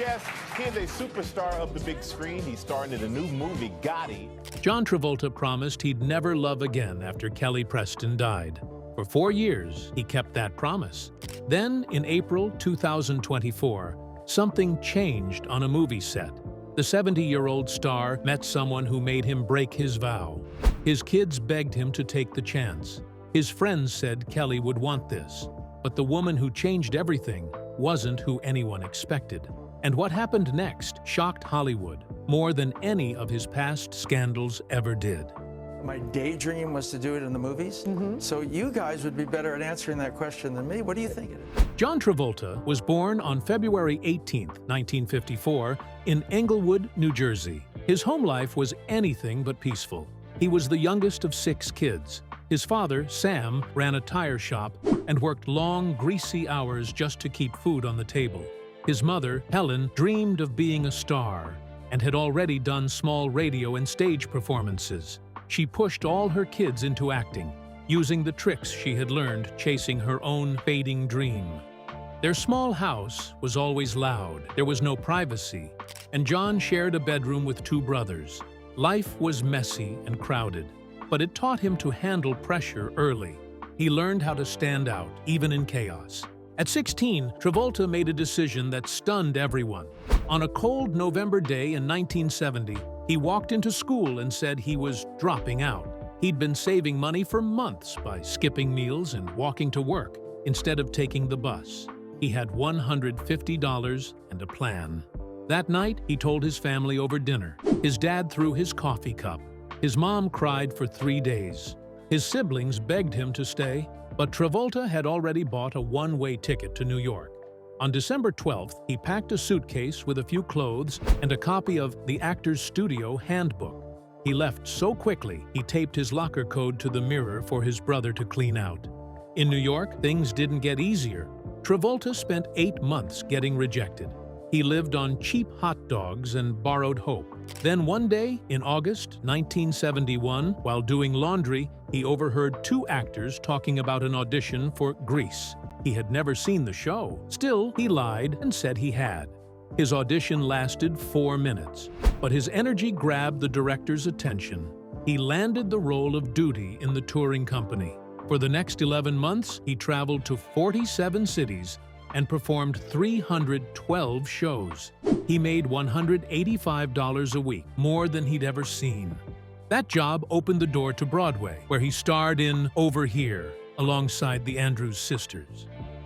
guest. He is a superstar of the big screen. He's starring in a new movie, Gotti. John Travolta promised he'd never love again after Kelly Preston died. For 4 years, he kept that promise. Then, in April 2024, something changed on a movie set. The 70-year-old star met someone who made him break his vow. His kids begged him to take the chance. His friends said Kelly would want this. But the woman who changed everything wasn't who anyone expected. And what happened next shocked Hollywood more than any of his past scandals ever did. My daydream was to do it in the movies, so you guys would be better at answering that question than me. What do you think it is? John Travolta was born on February 18, 1954, in Englewood, New Jersey. His home life was anything but peaceful. He was the youngest of 6 kids. His father, Sam, ran a tire shop and worked long, greasy hours just to keep food on the table. His mother, Helen, dreamed of being a star and had already done small radio and stage performances. She pushed all her kids into acting, using the tricks she had learned chasing her own fading dream. Their small house was always loud, there was no privacy, and John shared a bedroom with 2 brothers. Life was messy and crowded, but it taught him to handle pressure early. He learned how to stand out, even in chaos. At 16, Travolta made a decision that stunned everyone. On a cold November day in 1970, he walked into school and said he was dropping out. He'd been saving money for months by skipping meals and walking to work instead of taking the bus. He had $150 and a plan. That night, he told his family over dinner. His dad threw his coffee cup. His mom cried for 3 days. His siblings begged him to stay, but Travolta had already bought a one-way ticket to New York. On December 12th, he packed a suitcase with a few clothes and a copy of the Actor's Studio Handbook. He left so quickly, he taped his locker code to the mirror for his brother to clean out. In New York, things didn't get easier. Travolta spent 8 months getting rejected. He lived on cheap hot dogs and borrowed hope. Then one day, in August 1971, while doing laundry, he overheard 2 actors talking about an audition for Grease. He had never seen the show. Still, he lied and said he had. His audition lasted 4 minutes, but his energy grabbed the director's attention. He landed the role of Duty in the touring company. For the next 11 months, he traveled to 47 cities and performed 312 shows. He made $185 a week, more than he'd ever seen. That job opened the door to Broadway, where he starred in Over Here, alongside the Andrews sisters.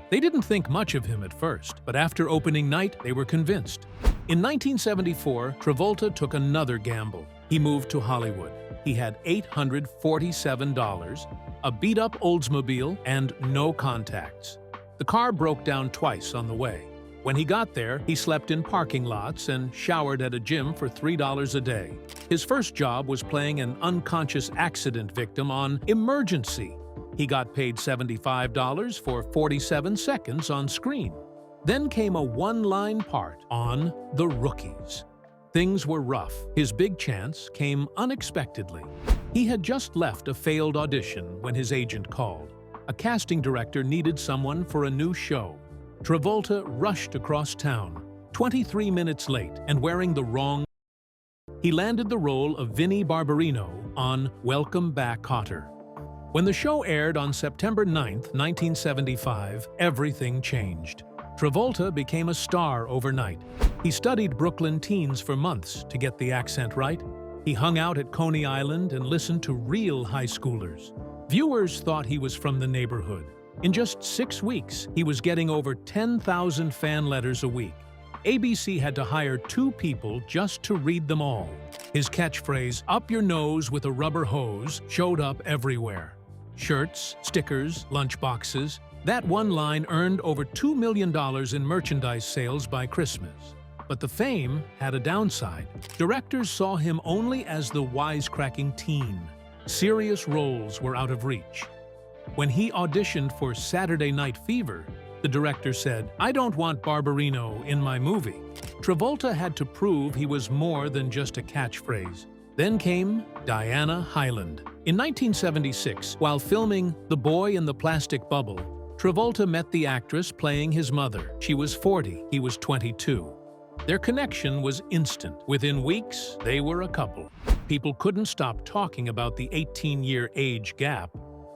They didn't think much of him at first, but after opening night, they were convinced. In 1974, Travolta took another gamble. He moved to Hollywood. He had $847, a beat-up Oldsmobile, and no contacts. The car broke down twice on the way. When he got there, he slept in parking lots and showered at a gym for $3 a day. His first job was playing an unconscious accident victim on Emergency. He got paid $75 for 47 seconds on screen. Then came a one-line part on The Rookies. Things were rough. His big chance came unexpectedly. He had just left a failed audition when his agent called. A casting director needed someone for a new show. Travolta rushed across town, 23 minutes late and wearing the wrong. He landed the role of Vinnie Barbarino on Welcome Back, Kotter. When the show aired on September 9, 1975, everything changed. Travolta became a star overnight. He studied Brooklyn teens for months to get the accent right. He hung out at Coney Island and listened to real high schoolers. Viewers thought he was from the neighborhood. In just 6 weeks, he was getting over 10,000 fan letters a week. ABC had to hire 2 people just to read them all. His catchphrase, "Up your nose with a rubber hose," showed up everywhere. Shirts, stickers, lunchboxes. That one line earned over $2 million in merchandise sales by Christmas. But the fame had a downside. Directors saw him only as the wisecracking teen. Serious roles were out of reach. When he auditioned for Saturday Night Fever, the director said, "I don't want Barbarino in my movie." Travolta had to prove he was more than just a catchphrase. Then came Diana Hyland. In 1976, while filming The Boy in the Plastic Bubble, Travolta met the actress playing his mother. She was 40, he was 22. Their connection was instant. Within weeks, they were a couple. People couldn't stop talking about the 18-year age gap.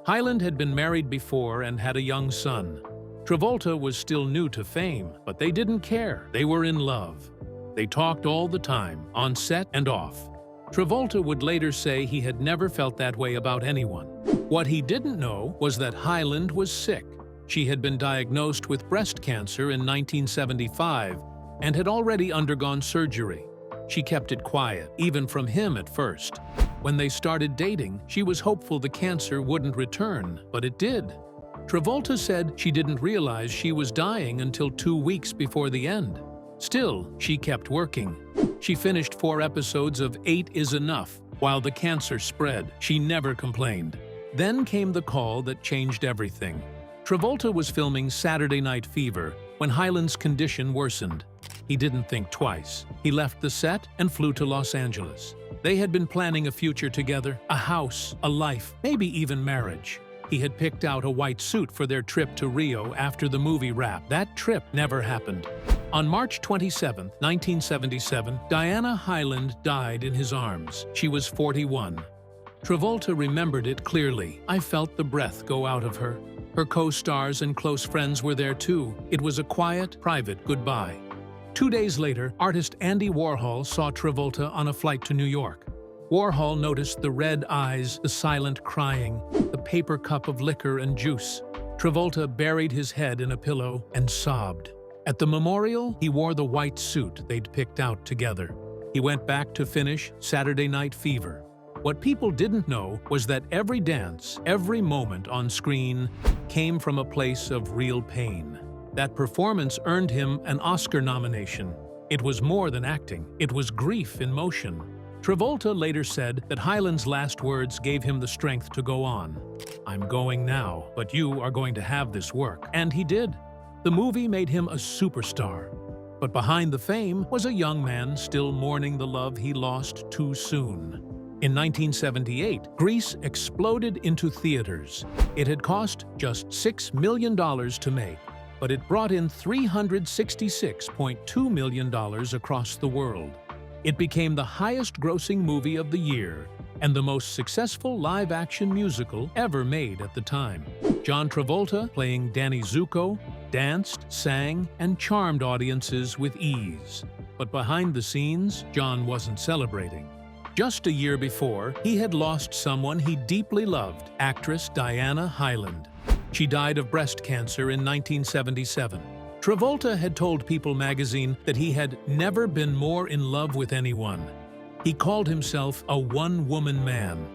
Hyland had been married before and had a young son. Travolta was still new to fame, but they didn't care. They were in love. They talked all the time, on set and off. Travolta would later say he had never felt that way about anyone. What he didn't know was that Hyland was sick. She had been diagnosed with breast cancer in 1975 and had already undergone surgery. She kept it quiet, even from him at first. When they started dating, she was hopeful the cancer wouldn't return, but it did. Travolta said she didn't realize she was dying until 2 weeks before the end. Still, she kept working. She finished 4 episodes of 8 is Enough. While the cancer spread, she never complained. Then came the call that changed everything. Travolta was filming Saturday Night Fever when Hyland's condition worsened. He didn't think twice. He left the set and flew to Los Angeles. They had been planning a future together, a house, a life, maybe even marriage. He had picked out a white suit for their trip to Rio after the movie wrap. That trip never happened. On March 27, 1977, Diana Hyland died in his arms. She was 41. Travolta remembered it clearly. I felt the breath go out of her. Her co-stars and close friends were there too. It was a quiet, private goodbye. 2 days later, artist Andy Warhol saw Travolta on a flight to New York. Warhol noticed the red eyes, the silent crying, the paper cup of liquor and juice. Travolta buried his head in a pillow and sobbed. At the memorial, he wore the white suit they'd picked out together. He went back to finish Saturday Night Fever. What people didn't know was that every dance, every moment on screen came from a place of real pain. That performance earned him an Oscar nomination. It was more than acting. It was grief in motion. Travolta later said that Hyland's last words gave him the strength to go on. "I'm going now, but you are going to have this work." And he did. The movie made him a superstar. But behind the fame was a young man still mourning the love he lost too soon. In 1978, Grease exploded into theaters. It had cost just $6 million to make, but it brought in $366.2 million across the world. It became the highest-grossing movie of the year and the most successful live-action musical ever made at the time. John Travolta, playing Danny Zuko, danced, sang, and charmed audiences with ease. But behind the scenes, John wasn't celebrating. Just a year before, he had lost someone he deeply loved, actress Diana Hyland. She died of breast cancer in 1977. Travolta had told People magazine that he had never been more in love with anyone. He called himself a one-woman man.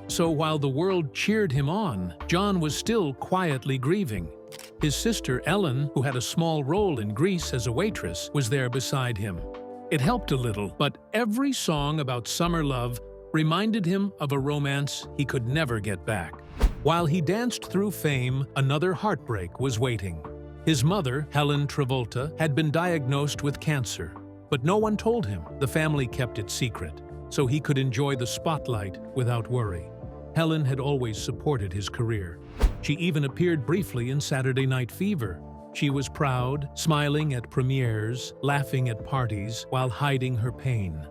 So while the world cheered him on, John was still quietly grieving. His sister Ellen, who had a small role in Grease as a waitress, was there beside him. It helped a little, but every song about summer love reminded him of a romance he could never get back. While he danced through fame, another heartbreak was waiting. His mother, Helen Travolta, had been diagnosed with cancer, but no one told him. The family kept it secret, so he could enjoy the spotlight without worry. Helen had always supported his career. She even appeared briefly in Saturday Night Fever. She was proud, smiling at premieres, laughing at parties, while hiding her pain.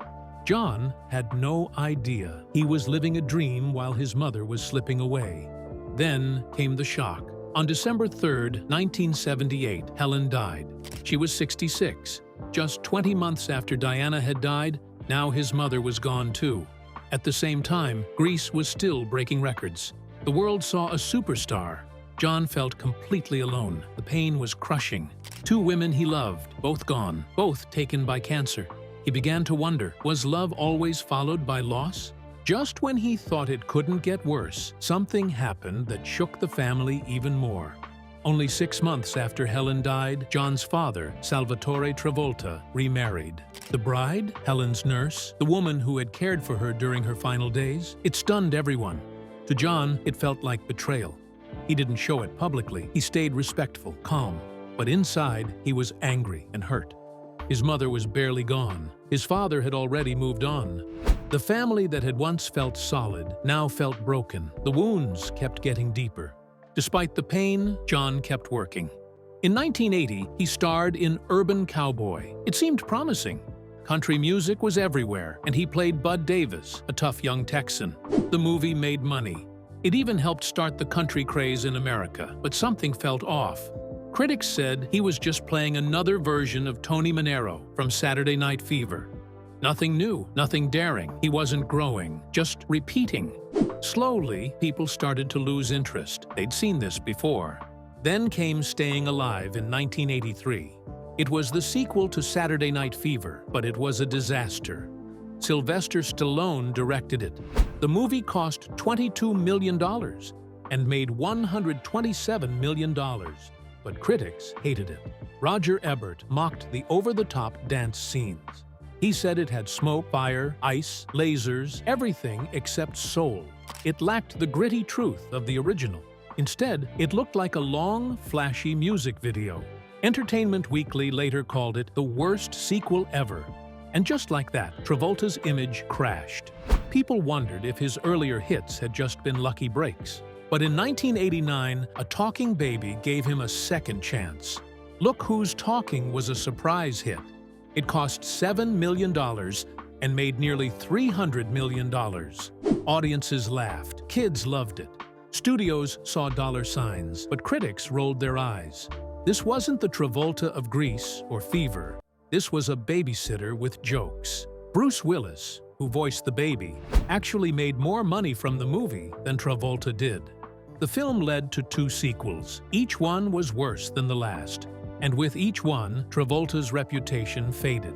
John had no idea he was living a dream while his mother was slipping away. Then came the shock. On December 3, 1978, Helen died. She was 66. Just 20 months after Diana had died, now his mother was gone too. At the same time, Grease was still breaking records. The world saw a superstar. John felt completely alone. The pain was crushing. 2 women he loved, both gone, both taken by cancer. He began to wonder, was love always followed by loss? Just when he thought it couldn't get worse, something happened that shook the family even more. Only 6 months after Helen died, John's father, Salvatore Travolta, remarried. The bride, Helen's nurse, the woman who had cared for her during her final days, it stunned everyone. To John, it felt like betrayal. He didn't show it publicly. He stayed respectful, calm. But inside, he was angry and hurt. His mother was barely gone. His father had already moved on. The family that had once felt solid now felt broken. The wounds kept getting deeper. Despite the pain, John kept working. In 1980, he starred in Urban Cowboy. It seemed promising. Country music was everywhere, and he played Bud Davis, a tough young Texan. The movie made money. It even helped start the country craze in America, but something felt off. Critics said he was just playing another version of Tony Manero from Saturday Night Fever. Nothing new, nothing daring. He wasn't growing, just repeating. Slowly, people started to lose interest. They'd seen this before. Then came Staying Alive in 1983. It was the sequel to Saturday Night Fever, but it was a disaster. Sylvester Stallone directed it. The movie cost $22 million and made $127 million, but critics hated it. Roger Ebert mocked the over-the-top dance scenes. He said it had smoke, fire, ice, lasers, everything except soul. It lacked the gritty truth of the original. Instead, it looked like a long, flashy music video. Entertainment Weekly later called it the worst sequel ever. And just like that, Travolta's image crashed. People wondered if his earlier hits had just been lucky breaks. But in 1989, A Talking Baby gave him a second chance. Look Who's Talking was a surprise hit. It cost $7 million and made nearly $300 million. Audiences laughed. Kids loved it. Studios saw dollar signs, but critics rolled their eyes. This wasn't the Travolta of Grease or Fever. This was a babysitter with jokes. Bruce Willis, who voiced the baby, actually made more money from the movie than Travolta did. The film led to 2 sequels. Each one was worse than the last. And with each one, Travolta's reputation faded.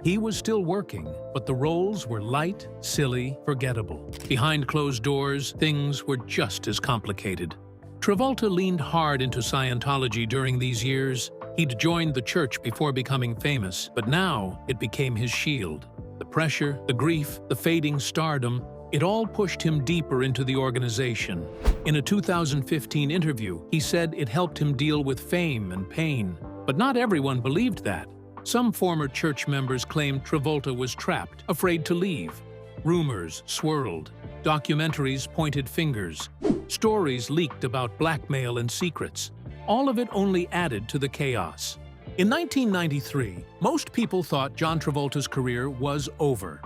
He was still working, but the roles were light, silly, forgettable. Behind closed doors, things were just as complicated. Travolta leaned hard into Scientology during these years. He'd joined the church before becoming famous, but now it became his shield. The pressure, the grief, the fading stardom, it all pushed him deeper into the organization. In a 2015 interview, he said it helped him deal with fame and pain. But not everyone believed that. Some former church members claimed Travolta was trapped, afraid to leave. Rumors swirled. Documentaries pointed fingers. Stories leaked about blackmail and secrets. All of it only added to the chaos. In 1993, most people thought John Travolta's career was over.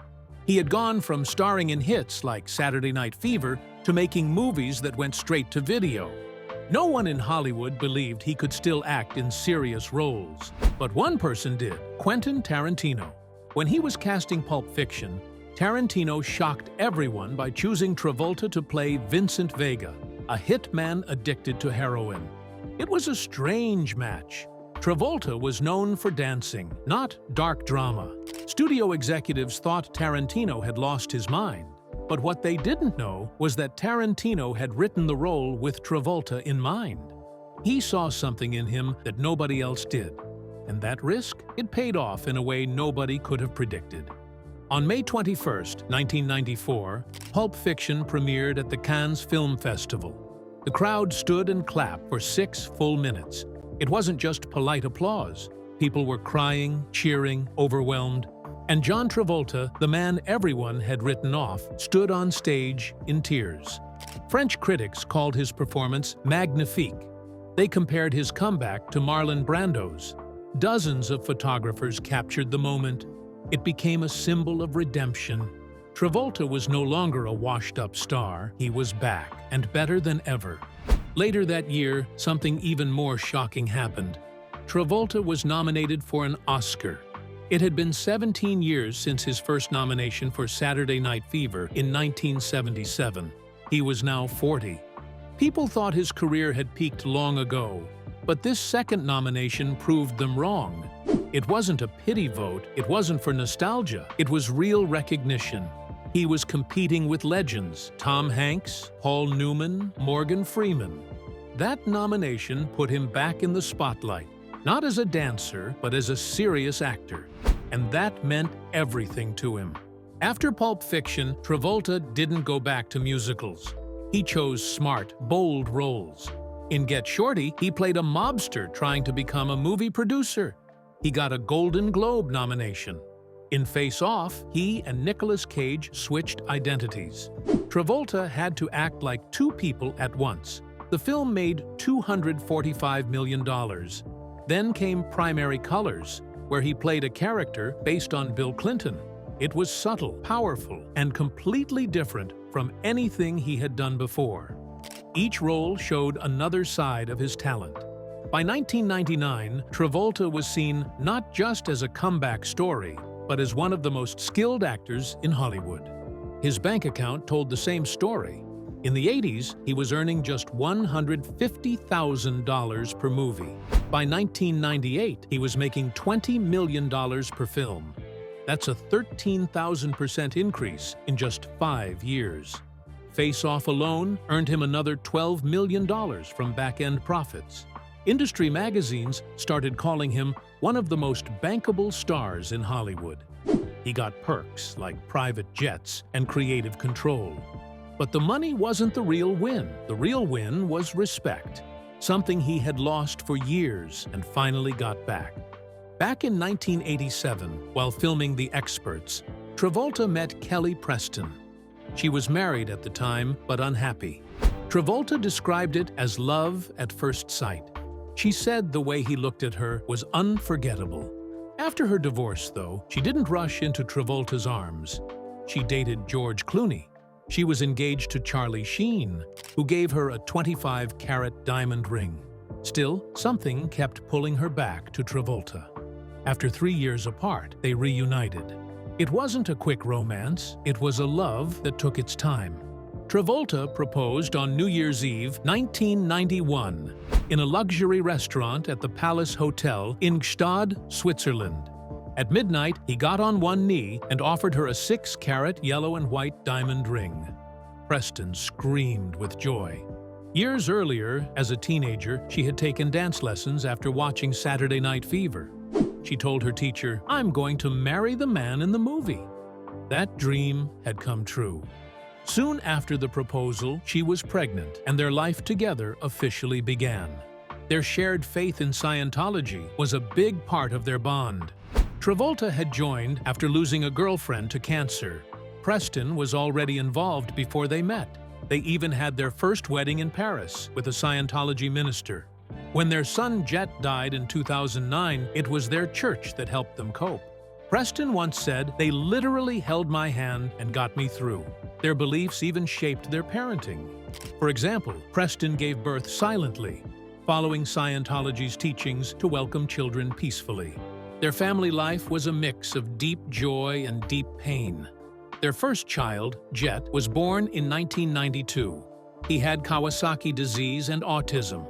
He had gone from starring in hits like Saturday Night Fever to making movies that went straight to video. No one in Hollywood believed he could still act in serious roles. But one person did, Quentin Tarantino. When he was casting Pulp Fiction, Tarantino shocked everyone by choosing Travolta to play Vincent Vega, a hitman addicted to heroin. It was a strange match. Travolta was known for dancing, not dark drama. Studio executives thought Tarantino had lost his mind. But what they didn't know was that Tarantino had written the role with Travolta in mind. He saw something in him that nobody else did. And that risk, it paid off in a way nobody could have predicted. On May 21, 1994, Pulp Fiction premiered at the Cannes Film Festival. The crowd stood and clapped for 6 full minutes. It wasn't just polite applause. People were crying, cheering, overwhelmed. And John Travolta, the man everyone had written off, stood on stage in tears. French critics called his performance magnifique. They compared his comeback to Marlon Brando's. Dozens of photographers captured the moment. It became a symbol of redemption. Travolta was no longer a washed-up star. He was back, and better than ever. Later that year, something even more shocking happened. Travolta was nominated for an Oscar. It had been 17 years since his first nomination for Saturday Night Fever in 1977. He was now 40. People thought his career had peaked long ago, but this second nomination proved them wrong. It wasn't a pity vote, it wasn't for nostalgia, it was real recognition. He was competing with legends, Tom Hanks, Paul Newman, Morgan Freeman. That nomination put him back in the spotlight, not as a dancer, but as a serious actor. And that meant everything to him. After Pulp Fiction, Travolta didn't go back to musicals. He chose smart, bold roles. In Get Shorty, he played a mobster trying to become a movie producer. He got a Golden Globe nomination. In Face Off, he and Nicolas Cage switched identities. Travolta had to act like 2 people at once, the The film made $245 million. Then came Primary Colors, where he played a character based on Bill Clinton. It was subtle, powerful, and completely different from anything he had done before. Each role showed another side of his talent. By 1999, Travolta was seen not just as a comeback story, but as one of the most skilled actors in Hollywood. His bank account told the same story. In the 80s, he was earning just $150,000 per movie. By 1998, he was making $20 million per film. That's a 13,000% increase in just 5 years. Face Off alone earned him another $12 million from back-end profits. Industry magazines started calling him one of the most bankable stars in Hollywood. He got perks like private jets and creative control. But the money wasn't the real win. The real win was respect, something he had lost for years and finally got back. Back in 1987, while filming The Experts, Travolta met Kelly Preston. She was married at the time, but unhappy. Travolta described it as love at first sight. She said the way he looked at her was unforgettable. After her divorce, though, she didn't rush into Travolta's arms. She dated George Clooney. She was engaged to Charlie Sheen, who gave her a 25-carat diamond ring. Still, something kept pulling her back to Travolta. After 3 years apart, they reunited. It wasn't a quick romance, it was a love that took its time. Travolta proposed on New Year's Eve, 1991, in a luxury restaurant at the Palace Hotel in Gstaad, Switzerland. At midnight, he got on one knee and offered her a 6-carat yellow and white diamond ring. Preston screamed with joy. Years earlier, as a teenager, she had taken dance lessons after watching Saturday Night Fever. She told her teacher, "I'm going to marry the man in the movie." That dream had come true. Soon after the proposal, she was pregnant, and their life together officially began. Their shared faith in Scientology was a big part of their bond. Travolta had joined after losing a girlfriend to cancer. Preston was already involved before they met. They even had their first wedding in Paris with a Scientology minister. When their son Jet died in 2009, it was their church that helped them cope. Preston once said, "They literally held my hand and got me through." Their beliefs even shaped their parenting. For example, Preston gave birth silently, following Scientology's teachings to welcome children peacefully. Their family life was a mix of deep joy and deep pain. Their first child, Jet, was born in 1992. He had Kawasaki disease and autism.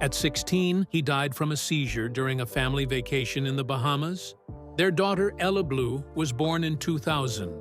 At 16, he died from a seizure during a family vacation in the Bahamas. Their daughter, Ella Blue, was born in 2000.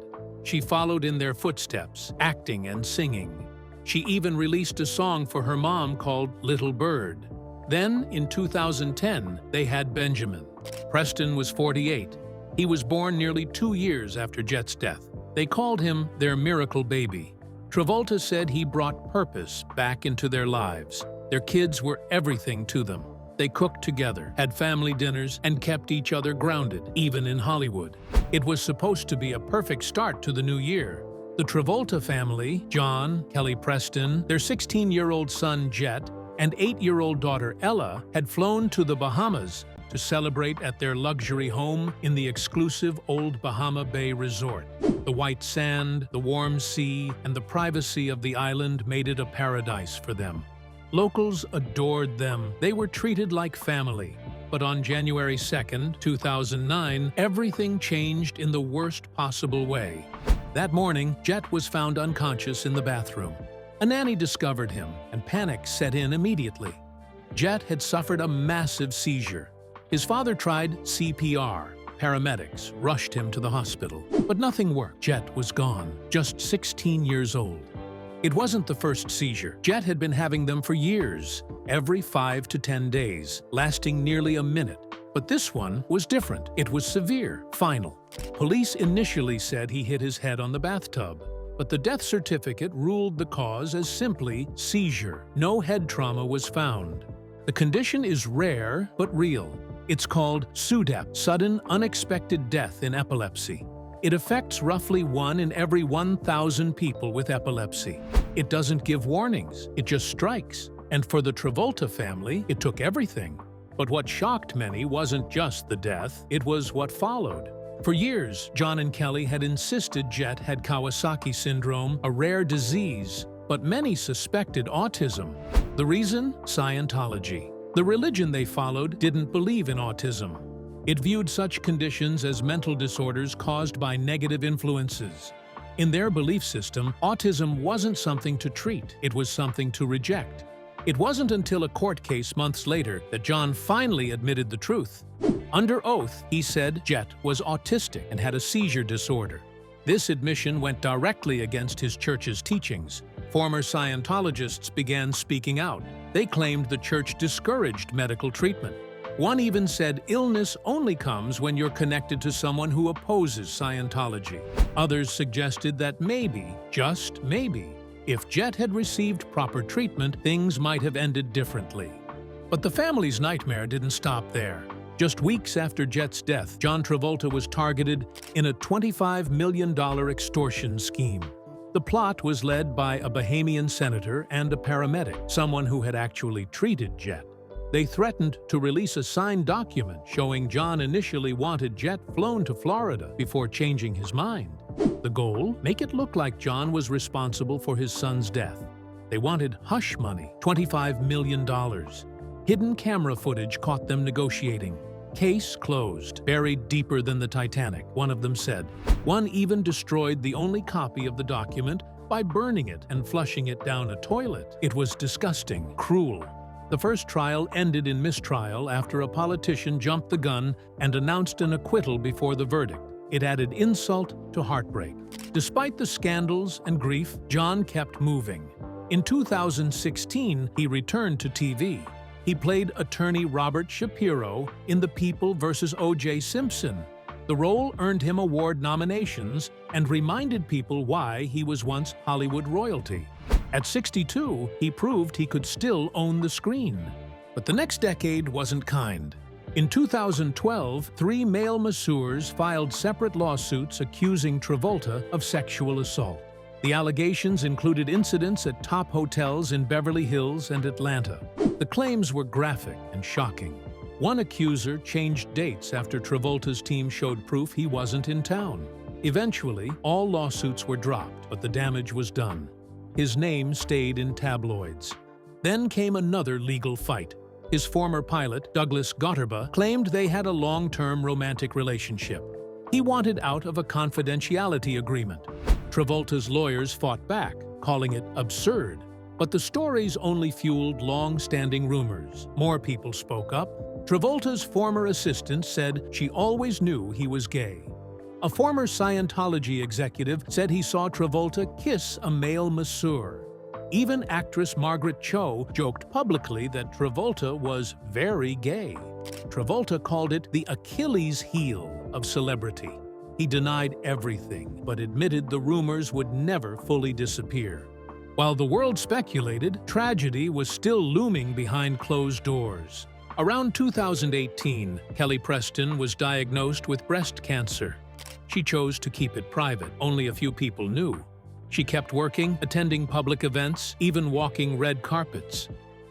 She followed in their footsteps, acting and singing. She even released a song for her mom called Little Bird. Then, in 2010, they had Benjamin. Preston was 48. He was born nearly 2 years after Jet's death. They called him their miracle baby. Travolta said he brought purpose back into their lives. Their kids were everything to them. They cooked together, had family dinners, and kept each other grounded, even in Hollywood. It was supposed to be a perfect start to the new year. The Travolta family, John, Kelly Preston, their 16-year-old son Jet, and 8-year-old daughter Ella, had flown to the Bahamas to celebrate at their luxury home in the exclusive Old Bahama Bay Resort. The white sand, the warm sea, and the privacy of the island made it a paradise for them. Locals adored them. They were treated like family. But on January 2nd, 2009, everything changed in the worst possible way. That morning, Jet was found unconscious in the bathroom. A nanny discovered him, and panic set in immediately. Jet had suffered a massive seizure. His father tried CPR. Paramedics rushed him to the hospital, but nothing worked. Jet was gone, just 16 years old. It wasn't the first seizure. Jet had been having them for years, every 5 to 10 days, lasting nearly a minute. But this one was different. It was severe, final. Police initially said he hit his head on the bathtub, but the death certificate ruled the cause as simply seizure. No head trauma was found. The condition is rare but real. It's called SUDEP, sudden unexpected death in epilepsy. It affects roughly 1 in every 1,000 people with epilepsy. It doesn't give warnings, it just strikes. And for the Travolta family, it took everything. But what shocked many wasn't just the death, it was what followed. For years, John and Kelly had insisted Jet had Kawasaki syndrome, a rare disease, but many suspected autism. The reason? Scientology. The religion they followed didn't believe in autism. It viewed such conditions as mental disorders caused by negative influences. In their belief system, autism wasn't something to treat, it was something to reject. It wasn't until a court case months later that John finally admitted the truth. Under oath, he said Jet was autistic and had a seizure disorder. This admission went directly against his church's teachings. Former Scientologists began speaking out. They claimed the church discouraged medical treatment. One even said illness only comes when you're connected to someone who opposes Scientology. Others suggested that maybe, just maybe, if Jet had received proper treatment, things might have ended differently. But the family's nightmare didn't stop there. Just weeks after Jet's death, John Travolta was targeted in a $25 million extortion scheme. The plot was led by a Bahamian senator and a paramedic, someone who had actually treated Jet. They threatened to release a signed document showing John initially wanted Jet flown to Florida before changing his mind. The goal? Make it look like John was responsible for his son's death. They wanted hush money, $25 million. Hidden camera footage caught them negotiating. Case closed, buried deeper than the Titanic, one of them said. One even destroyed the only copy of the document by burning it and flushing it down a toilet. It was disgusting, cruel. The first trial ended in mistrial after a politician jumped the gun and announced an acquittal before the verdict. It added insult to heartbreak. Despite the scandals and grief, John kept moving. In 2016, he returned to TV. He played attorney Robert Shapiro in The People vs. O.J. Simpson. The role earned him award nominations and reminded people why he was once Hollywood royalty. At 62, he proved he could still own the screen. But the next decade wasn't kind. In 2012, 3 male masseurs filed separate lawsuits accusing Travolta of sexual assault. The allegations included incidents at top hotels in Beverly Hills and Atlanta. The claims were graphic and shocking. One accuser changed dates after Travolta's team showed proof he wasn't in town. Eventually, all lawsuits were dropped, but the damage was done. His name stayed in tabloids. Then came another legal fight. His former pilot, Douglas Gotterba, claimed they had a long-term romantic relationship. He wanted out of a confidentiality agreement. Travolta's lawyers fought back, calling it absurd. But the stories only fueled long-standing rumors. More people spoke up. Travolta's former assistant said she always knew he was gay. A former Scientology executive said he saw Travolta kiss a male masseur. Even actress Margaret Cho joked publicly that Travolta was very gay. Travolta called it the Achilles heel of celebrity. He denied everything, but admitted the rumors would never fully disappear. While the world speculated, tragedy was still looming behind closed doors. Around 2018, Kelly Preston was diagnosed with breast cancer. She chose to keep it private. Only a few people knew. She kept working, attending public events, even walking red carpets.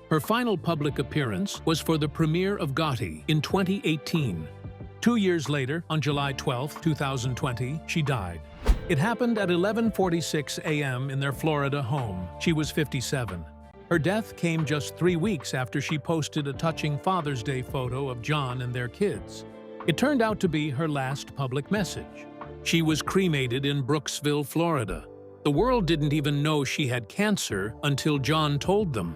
Her final public appearance was for the premiere of Gotti in 2018. 2 years later, on July 12, 2020, she died. It happened at 11:46 a.m. in their Florida home. She was 57. Her death came just 3 weeks after she posted a touching Father's Day photo of John and their kids. It turned out to be her last public message. She was cremated in Brooksville, Florida. The world didn't even know she had cancer until John told them.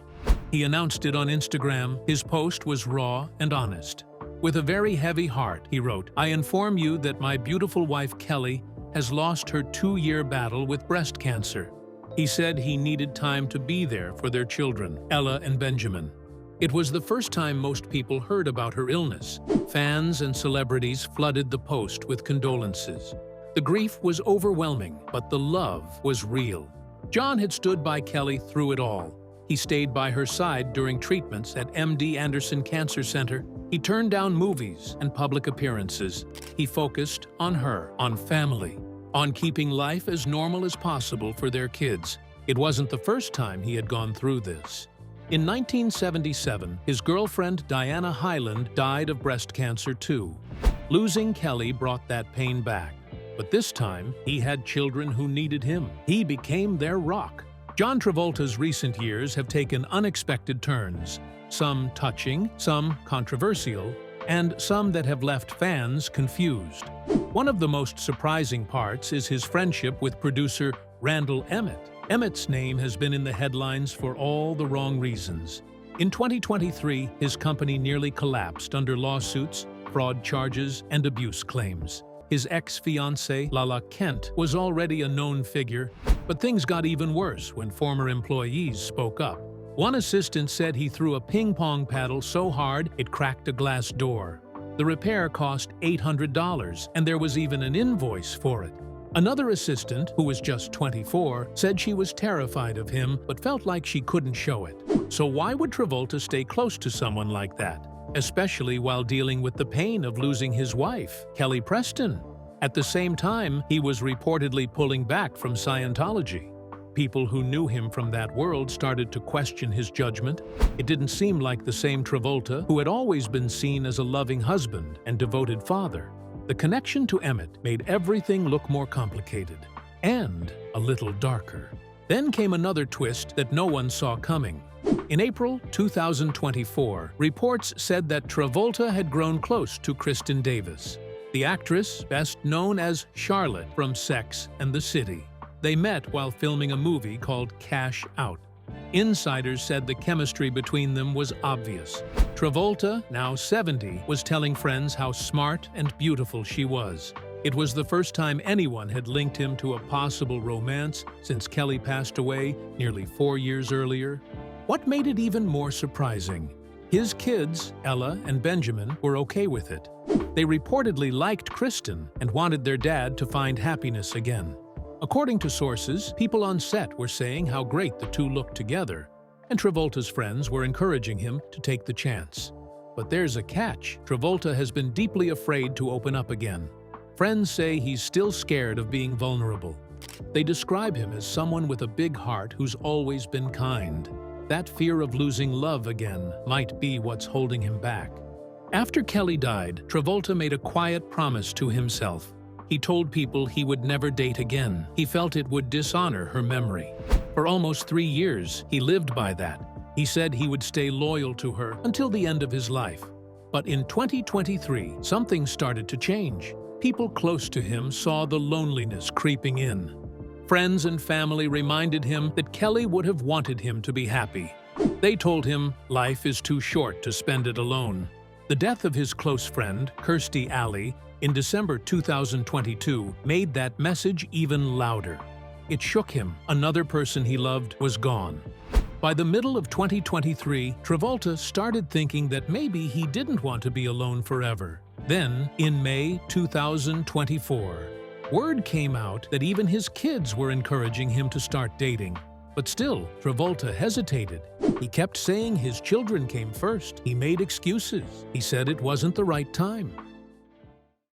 He announced it on Instagram. His post was raw and honest. With a very heavy heart, he wrote, "I inform you that my beautiful wife Kelly has lost her 2-year battle with breast cancer." He said he needed time to be there for their children, Ella and Benjamin. It was the first time most people heard about her illness. Fans and celebrities flooded the post with condolences. The grief was overwhelming, but the love was real. John had stood by Kelly through it all. He stayed by her side during treatments at MD Anderson Cancer Center. He turned down movies and public appearances. He focused on her, on family, on keeping life as normal as possible for their kids. It wasn't the first time he had gone through this. In 1977, his girlfriend Diana Hyland died of breast cancer too. Losing Kelly brought that pain back. But this time, he had children who needed him. He became their rock. John Travolta's recent years have taken unexpected turns, some touching, some controversial, and some that have left fans confused. One of the most surprising parts is his friendship with producer Randall Emmett. Emmett's name has been in the headlines for all the wrong reasons. In 2023, his company nearly collapsed under lawsuits, fraud charges, and abuse claims. His ex-fiancée, Lala Kent, was already a known figure, but things got even worse when former employees spoke up. One assistant said he threw a ping-pong paddle so hard it cracked a glass door. The repair cost $800, and there was even an invoice for it. Another assistant, who was just 24, said she was terrified of him but felt like she couldn't show it. So why would Travolta stay close to someone like that, especially while dealing with the pain of losing his wife, Kelly Preston? At the same time, he was reportedly pulling back from Scientology. People who knew him from that world started to question his judgment. It didn't seem like the same Travolta who had always been seen as a loving husband and devoted father. The connection to Emmett made everything look more complicated and a little darker. Then came another twist that no one saw coming. In April 2024, reports said that Travolta had grown close to Kristen Davis, the actress best known as Charlotte from Sex and the City. They met while filming a movie called Cash Out. Insiders said the chemistry between them was obvious. Travolta, now 70, was telling friends how smart and beautiful she was. It was the first time anyone had linked him to a possible romance since Kelly passed away nearly 4 years earlier. What made it even more surprising? His kids, Ella and Benjamin, were okay with it. They reportedly liked Kristen and wanted their dad to find happiness again. According to sources, people on set were saying how great the two looked together, and Travolta's friends were encouraging him to take the chance. But there's a catch. Travolta has been deeply afraid to open up again. Friends say he's still scared of being vulnerable. They describe him as someone with a big heart who's always been kind. That fear of losing love again might be what's holding him back. After Kelly died, Travolta made a quiet promise to himself. He told people he would never date again. He felt it would dishonor her memory. For almost 3 years, he lived by that. He said he would stay loyal to her until the end of his life. But in 2023, something started to change. People close to him saw the loneliness creeping in. Friends and family reminded him that Kelly would have wanted him to be happy. They told him life is too short to spend it alone. The death of his close friend, Kirstie Alley, in December 2022 made that message even louder. It shook him. Another person he loved was gone. By the middle of 2023, Travolta started thinking that maybe he didn't want to be alone forever. Then, in May 2024, word came out that even his kids were encouraging him to start dating. But still, Travolta hesitated. He kept saying his children came first. He made excuses. He said it wasn't the right time.